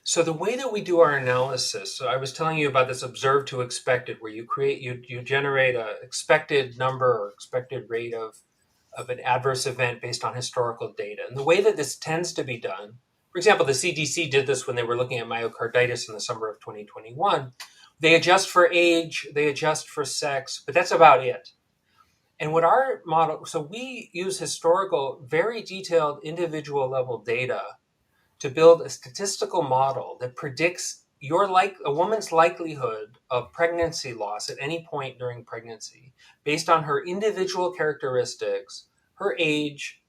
So the way that we do our analysis, so I was telling you about this observed to expected, where you generate a expected number or expected rate of an adverse event based on historical data. And the way that this tends to be done, for example, the CDC did this when they were looking at myocarditis in the summer of 2021. They adjust for age, they adjust for sex, but that's about it. And what our model, so we use historical, very detailed individual level data to build a statistical model that predicts a woman's likelihood of pregnancy loss at any point during pregnancy based on her individual characteristics, her age,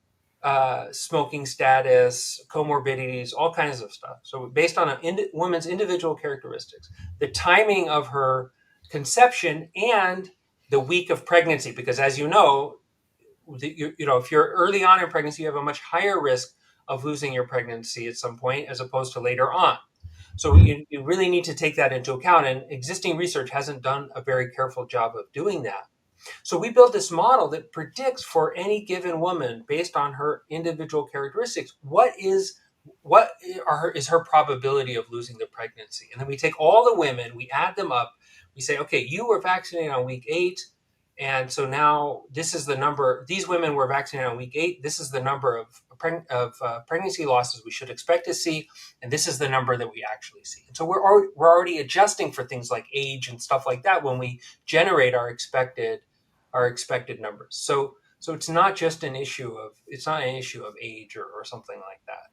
smoking status, comorbidities, all kinds of stuff. So based on a woman's individual characteristics, the timing of her conception and the week of pregnancy, because as if you're early on in pregnancy, you have a much higher risk of losing your pregnancy at some point as opposed to later on. So you really need to take that into account. And existing research hasn't done a very careful job of doing that. So we built this model that predicts for any given woman, based on her individual characteristics, is her probability of losing the pregnancy. And then we take all the women, we add them up, we say, okay, you were vaccinated on week 8. And so now this is the number. These women were vaccinated on week 8. This is the number of pregnancy losses we should expect to see, and this is the number that we actually see. And so we're already adjusting for things like age and stuff like that when we generate our expected numbers. So it's not an issue of age or something like that.